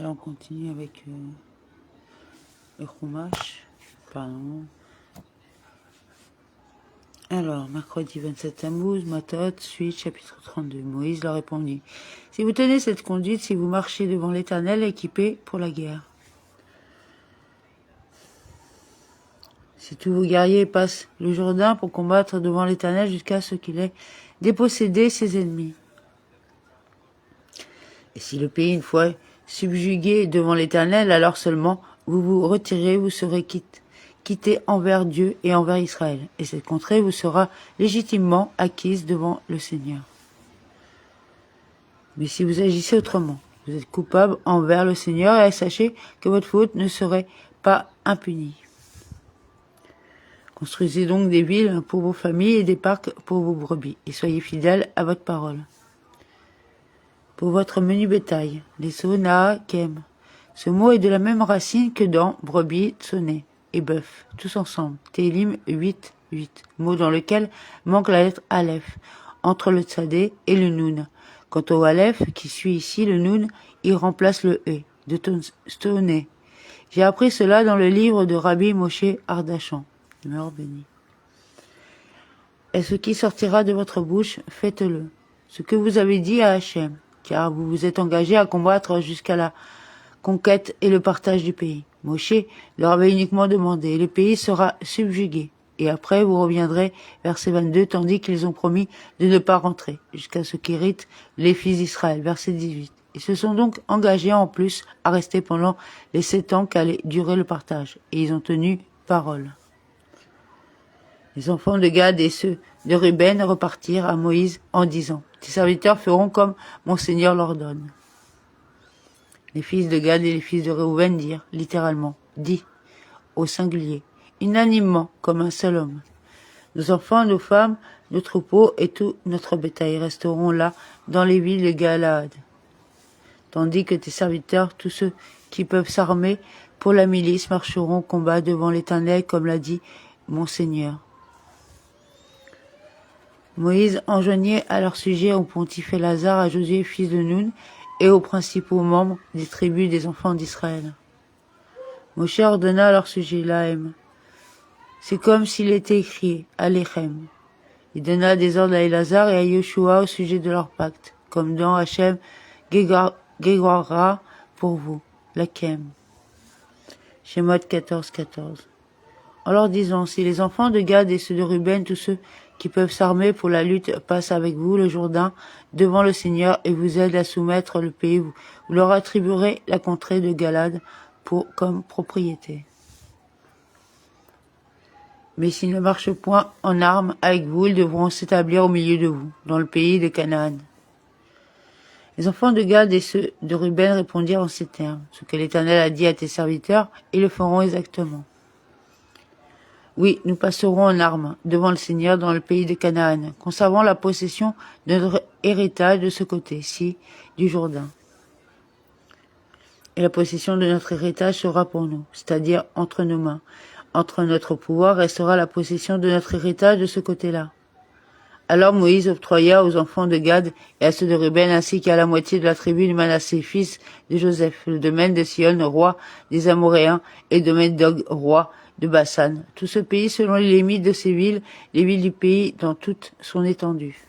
Alors on continue avec le Chumash. Pardon. Alors, mercredi 27 Tammuz, Matot, suite, chapitre 32. Moïse leur répondit: si vous tenez cette conduite, si vous marchez devant l'Éternel équipé pour la guerre, si tous vos guerriers passent le Jourdain pour combattre devant l'Éternel jusqu'à ce qu'il ait dépossédé ses ennemis, et si le pays, une fois subjugué devant l'Éternel, alors seulement vous vous retirez, vous serez quitté envers Dieu et envers Israël, et cette contrée vous sera légitimement acquise devant le Seigneur. Mais si vous agissez autrement, vous êtes coupable envers le Seigneur, et sachez que votre faute ne serait pas impunie. Construisez donc des villes pour vos familles et des parcs pour vos brebis, et soyez fidèles à votre parole. Pour votre menu bétail, les sona kem. Ce mot est de la même racine que dans brebis, tsoné et bœuf, tous ensemble. Télim 8, 8, mot dans lequel manque la lettre Aleph, entre le tzadé et le noun. Quant au Aleph, qui suit ici le noun, il remplace le e, de stoné. J'ai appris cela dans le livre de Rabbi Moshe Ardachan. Demeure béni. Et ce qui sortira de votre bouche, faites-le. Ce que vous avez dit à Hachem, car vous vous êtes engagé à combattre jusqu'à la conquête et le partage du pays. Moshe leur avait uniquement demandé, le pays sera subjugué, et après vous reviendrez, verset 22, tandis qu'ils ont promis de ne pas rentrer, jusqu'à ce qu'héritent les fils d'Israël, verset 18. Ils se sont donc engagés en plus à rester pendant les 7 ans qu'allait durer le partage, et ils ont tenu parole. Les enfants de Gad et ceux de Ruben repartirent à Moïse en disant, tes serviteurs feront comme mon Seigneur leur donne. Les fils de Gad et les fils de Reuven dirent, littéralement, dit, au singulier, unanimement, comme un seul homme. Nos enfants, nos femmes, nos troupeaux et tout notre bétail resteront là, dans les villes de Galaad. Tandis que tes serviteurs, tous ceux qui peuvent s'armer pour la milice, marcheront au combat devant l'Éternel, comme l'a dit mon Seigneur. Moïse enjoignait à leur sujet au pontife Lazare, à Josué, fils de Nun, et aux principaux membres des tribus des enfants d'Israël. Moshe ordonna à leur sujet Lahem. C'est comme s'il était écrit, Alechem. Il donna des ordres à Elazar et à Yoshua au sujet de leur pacte, comme dans Hachem Gegora pour vous, Lakem. Shemot 14, 14. En leur disant, si les enfants de Gad et ceux de Ruben, tous ceux qui peuvent s'armer pour la lutte, passent avec vous le Jourdain devant le Seigneur et vous aident à soumettre le pays, vous leur attribuerez la contrée de Galad comme propriété. Mais s'ils ne marchent point en armes avec vous, ils devront s'établir au milieu de vous, dans le pays de Canaan. Les enfants de Gad et ceux de Ruben répondirent en ces termes, ce que l'Éternel a dit à tes serviteurs, ils le feront exactement. Oui, nous passerons en armes devant le Seigneur dans le pays de Canaan, conservant la possession de notre héritage de ce côté-ci du Jourdain. Et la possession de notre héritage sera pour nous, c'est-à-dire entre nos mains. Entre notre pouvoir restera la possession de notre héritage de ce côté-là. Alors Moïse octroya aux enfants de Gad et à ceux de Ruben ainsi qu'à la moitié de la tribu de Manassé, fils de Joseph, le domaine de Sion, roi des Amoréens, et le domaine d'Og, roi de Bassan, tout ce pays selon les limites de ses villes, les villes du pays dans toute son étendue.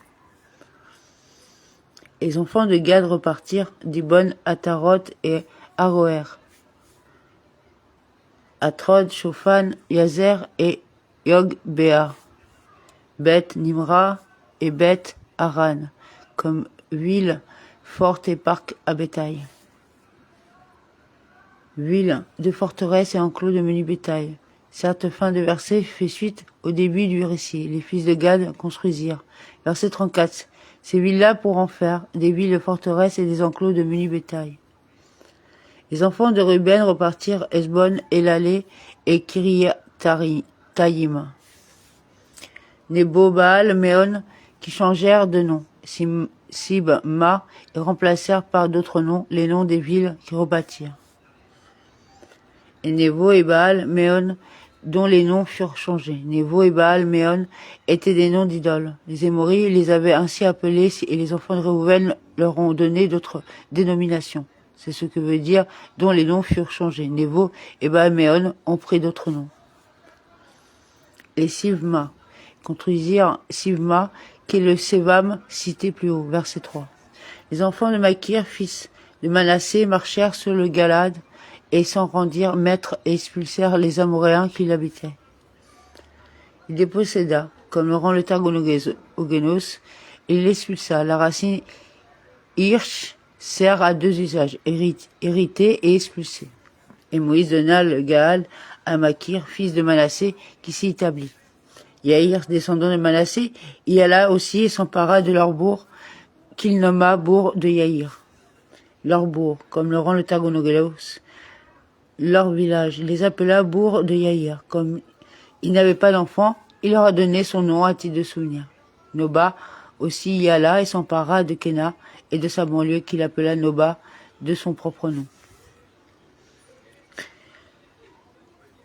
Les enfants de Gad repartirent d'Ibon, Ataroth et Aroer, Atrod, Shofan, Yazer et Yog-Béar, Beth Nimra et Beth Haran, comme ville forte et parc à bétail. Ville de forteresse et enclos de menu bétail. Cette fin de verset fait suite au début du récit. Les fils de Gad construisirent. Verset 34. Ces villes-là pour en faire des villes de forteresse et des enclos de menu bétail. Les enfants de Ruben repartirent Esbon, Elalé et Kiriath-Taïm. Nebo, Baal, Méon, qui changèrent de nom. Sibma, et remplacèrent par d'autres noms les noms des villes qui rebâtirent. Et Nebo et Baal, Méon, dont les noms furent changés. Nebo et Baal, Méon étaient des noms d'idoles. Les Émoris les avaient ainsi appelés et les enfants de Réhouven leur ont donné d'autres dénominations. C'est ce que veut dire dont les noms furent changés. Nebo et Baméon ont pris d'autres noms. Les Sivma contredisirent Sivma, qui est le Sévam cité plus haut, verset 3. Les enfants de Makir, fils de Manassé, marchèrent sur le Galade et s'en rendirent maîtres et expulsèrent les Amoréens qui l'habitaient. Il déposséda, comme le rend le Targonogénos, et il expulsa. La racine Hirsch sert à deux usages, hériter et expulser. Et Moïse donna le Galade à Makir, fils de Manassé, qui s'y établit. Yaïr, descendant de Manassé, y alla aussi et s'empara de leur bourg, qu'il nomma bourg de Yaïr. Leur bourg, comme le rend le Targonogénos, leur village, il les appela bourg de Yaïr. Comme il n'avait pas d'enfants, il leur a donné son nom à titre de souvenir. Noba aussi y alla et s'empara de Kéna et de sa banlieue qu'il appela Noba de son propre nom.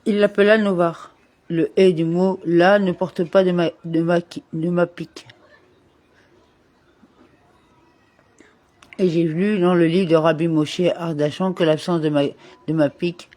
Il l'appela Novar. Le « et » du mot « là » ne porte pas de mapique. Et j'ai lu dans le livre de Rabbi Moshe Ardachan que l'absence de mapique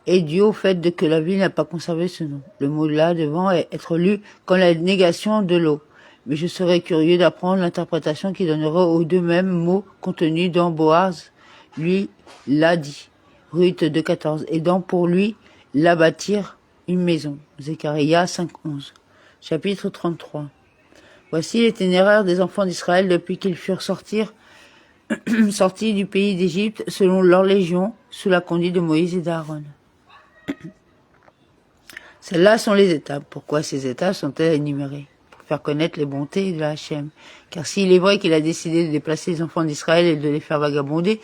est due au fait que la ville n'a pas conservé ce nom. Le mot « là » devant être lu comme la négation de l'eau. Mais je serais curieux d'apprendre l'interprétation qui donnerait aux deux mêmes mots contenus dans Boaz, lui l'a dit, Ruth 2,14, et dans pour lui, la bâtir une maison. Zechariah 5,11. Chapitre 33. Voici l'itinéraire des enfants d'Israël depuis qu'ils furent sortis du pays d'Égypte selon leur légion, sous la conduite de Moïse et d'Aaron. Celles-là sont les étapes. Pourquoi ces étapes sont-elles énumérées? Pour faire connaître les bontés de Hachem. Car s'il est vrai qu'il a décidé de déplacer les enfants d'Israël et de les faire vagabonder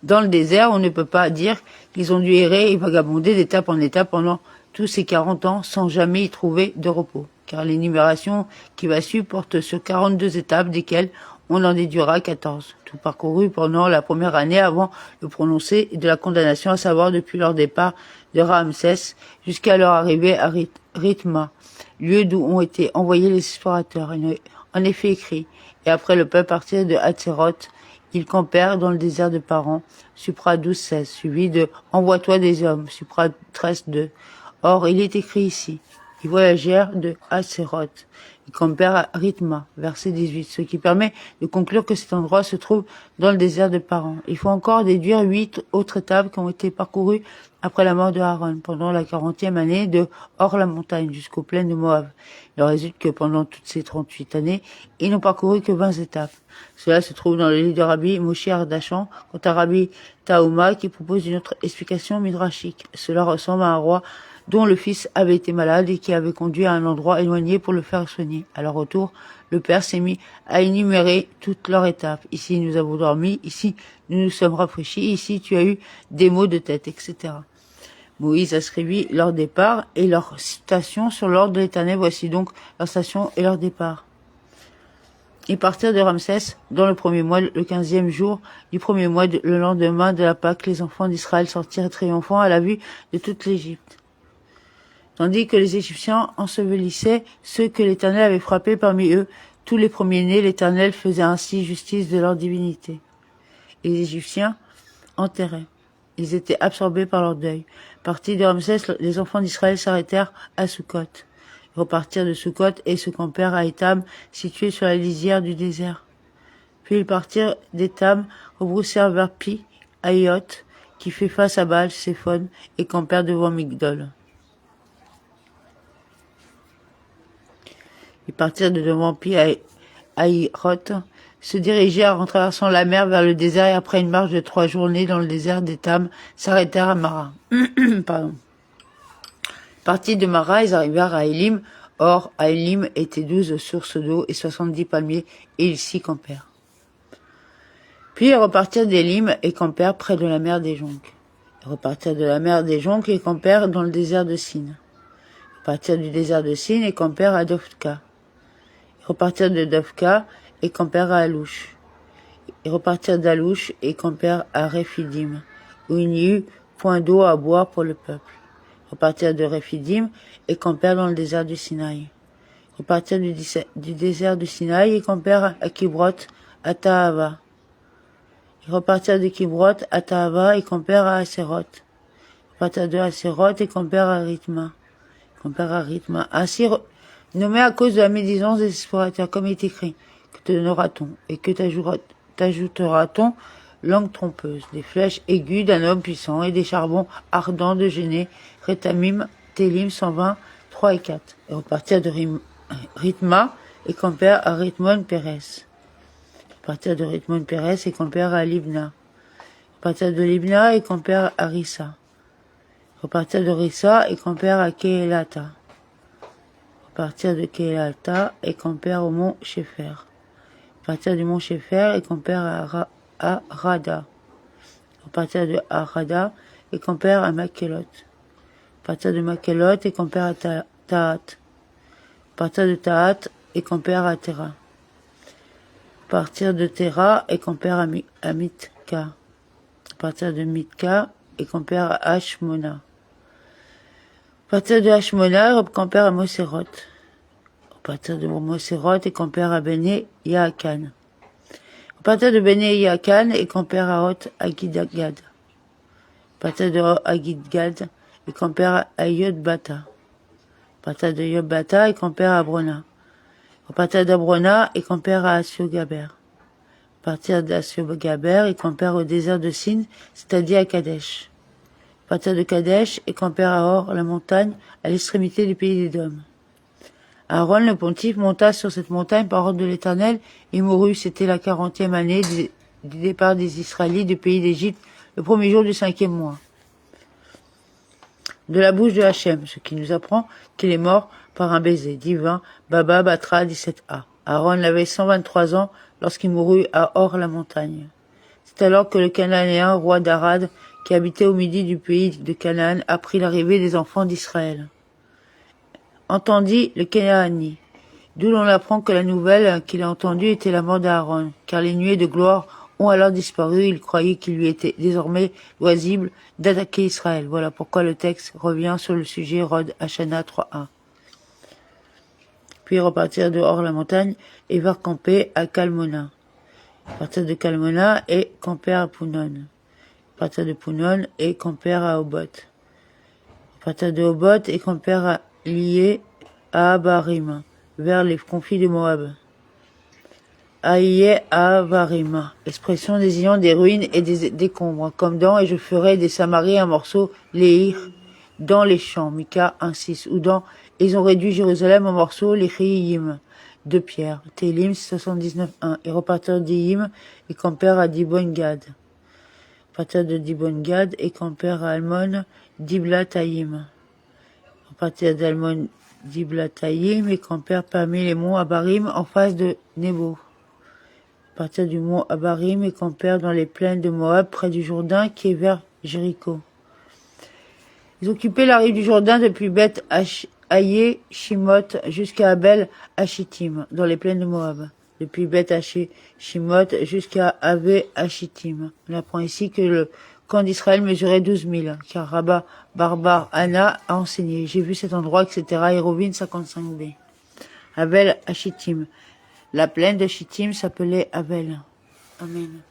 dans le désert, on ne peut pas dire qu'ils ont dû errer et vagabonder d'étape en étape pendant tous ces 40 ans sans jamais y trouver de repos. Car l'énumération qui va suivre porte sur 42 étapes, desquelles on en déduira 14, tout parcouru pendant la première année avant le prononcé de la condamnation, à savoir depuis leur départ de Ramsès jusqu'à leur arrivée à Rithma, lieu d'où ont été envoyés les explorateurs. En effet écrit, et après le peuple partir de Hatzeroth, ils campèrent dans le désert de Paran, Supra 12-16, suivi de Envoie-toi des hommes, Supra 13-2. Or, il est écrit ici, ils voyagèrent de Hatzeroth, ils campèrent à Rithma, verset 18, ce qui permet de conclure que cet endroit se trouve dans le désert de Paran. Il faut encore déduire 8 autres étapes qui ont été parcourues après la mort de Aaron, pendant la 40e année de hors la montagne jusqu'aux plaines de Moab. Il en résulte que pendant toutes ces 38 années, ils n'ont parcouru que 20 étapes. Cela se trouve dans le livre de Rabbi Moshe Ardachan, quant à Rabbi Taouma qui propose une autre explication midrashique. Cela ressemble à un roi dont le fils avait été malade et qui avait conduit à un endroit éloigné pour le faire soigner. À leur retour, le père s'est mis à énumérer toutes leurs étapes. Ici, nous avons dormi, ici, nous nous sommes rafraîchis, ici, tu as eu des maux de tête, etc. Moïse ascrivit leur départ et leur station sur l'ordre de l'Éternel. Voici donc leur station et leur départ. Ils partirent de Ramsès dans le premier mois, le 15e jour du premier mois, le lendemain de la Pâque. Les enfants d'Israël sortirent triomphants à la vue de toute l'Égypte. Tandis que les Égyptiens ensevelissaient ceux que l'Éternel avait frappés parmi eux, tous les premiers-nés, l'Éternel faisait ainsi justice de leur divinité. Et les Égyptiens enterraient. Ils étaient absorbés par leur deuil. Partis de Ramsès, les enfants d'Israël s'arrêtèrent à Sukkot. Ils repartirent de Sukkot et se campèrent à Étam, situé sur la lisière du désert. Puis ils partirent d'Étam, rebroussèrent vers Pi, Aïot, qui fait face à Baal, Séphon, et campèrent devant Migdol. Ils partirent de devant Pi Aïrot, se dirigèrent en traversant la mer vers le désert et après une marche de 3 journées dans le désert d'Étam, s'arrêtèrent à Mara. Partis de Mara, ils arrivèrent à Élim. Or, à Élim étaient 12 sources d'eau et 70 palmiers, et ils s'y campèrent. Puis ils repartirent d'Élim et campèrent près de la mer des Jonques. Ils repartirent de la mer des Jonques et campèrent dans le désert de Sin. Ils repartirent du désert de Sin et campèrent à Dofka. Ils repartirent de Dofka et campèrent à Alouche. Ils repartirent d'Alouche et campèrent à Réphidim, où il n'y eut point d'eau à boire pour le peuple. Ils repartirent de Réphidim et campèrent dans le désert du Sinaï. Ils repartirent du désert du Sinaï et campèrent à Kibrot, à Tahava. Ils repartirent de Kibrot à Tahava et campèrent à Haséroth. Ils repartirent de Haséroth et campèrent à Rithma. Ainsi nommé à cause de la médisance des explorateurs, comme il est écrit, que te donnera-t-on et que t'ajoutera-t-on langue trompeuse, des flèches aiguës d'un homme puissant et des charbons ardents de Géné, Rétamim, Télim 120, 3 et 4. Et repartirent de Rithma et campèrent à Rithmon-Pérès. Repartirent de Rithmon-Pérès et campèrent à Libna. Repartirent de Libna et campèrent à Rissa. Repartirent de Rissa et campèrent à Kehelata. Repartirent de Kehelata et campèrent au mont Shépher. Repartirent du mont Shépher et campèrent à Rada. Repartirent de Rada et campèrent à Makhelot. Repartirent de Makhelot et campèrent à Tahat. Repartirent de Tahat et campèrent à Tera. Repartirent de Tera et campèrent à Mitka. Repartirent de Mitka et campèrent à Hashmona. Repartirent de Hashmona et campèrent à Moséroth. Repartirent de Moséroth et campèrent à Béné Yaakan. Repartirent de Béné Yaakan et campèrent à Hot Agidgad. Repartirent de Hot Agidgad et campèrent à Yotbata. Repartirent de Yotbata et campèrent à Abrona. Repartirent d'Abrona et campèrent à Assiogaber. Repartirent d'Assiogaber et campèrent au désert de Sin, c'est-à-dire à Kadesh. Repartirent de Kadesh et campèrent à Hor, la montagne, à l'extrémité du pays d'Édom. Aaron le pontife monta sur cette montagne par ordre de l'Éternel et mourut. C'était la 40e année du départ des Israélites du pays d'Égypte, le premier jour du 5e mois. De la bouche de Hachem, ce qui nous apprend qu'il est mort par un baiser divin, Baba Batra 17a. Aaron avait 123 ans lorsqu'il mourut à Hor la montagne. C'est alors que le Cananéen, roi d'Arad, qui habitait au midi du pays de Canaan, apprit l'arrivée des enfants d'Israël. Entendit le Canaani, d'où l'on apprend que la nouvelle qu'il a entendue était la mort d'Aaron, car les nuées de gloire ont alors disparu. Il croyait qu'il lui était désormais loisible d'attaquer Israël. Voilà pourquoi le texte revient sur le sujet Rod Hachana 3a. Puis repartir de hors la montagne et vers camper à Kalmona. Partir de Kalmona et camper à Punon. Partir de Punon et camper à Obot. Partir de Obot et camper à lié à Abarim, vers les conflits de Moab. Aïe à Abarim, expression désignant des ruines et des décombres, comme dans et je ferai des Samaries un morceau, Léhir, dans les champs, Mika 1.6, ou dans ils ont réduit Jérusalem en morceaux, les Chiyim, de pierre, Télim 79.1, et repartirent d'Iyim et campèrent à Dibon-Gad. Repartirent de Dibon-Gad et campèrent à Almon, Diblatayim. Repartirent d'Almon Diblatayim et campèrent parmi les monts Abarim en face de Nebo. Repartirent du mont Abarim et campèrent dans les plaines de Moab près du Jourdain qui est vers Jéricho. Ils occupaient la rive du Jourdain depuis Beth Haye Shimot jusqu'à Abel Hachitim dans les plaines de Moab. Depuis Beth Haché Shimot jusqu'à Ave Hachitim. On apprend ici que le camp d'Israël mesurait 12 000, car Rabba Barbar Anna a enseigné. J'ai vu cet endroit, etc. Hérovine 55b. Avel Hachitim. La plaine de Chittim s'appelait Avel. Amen.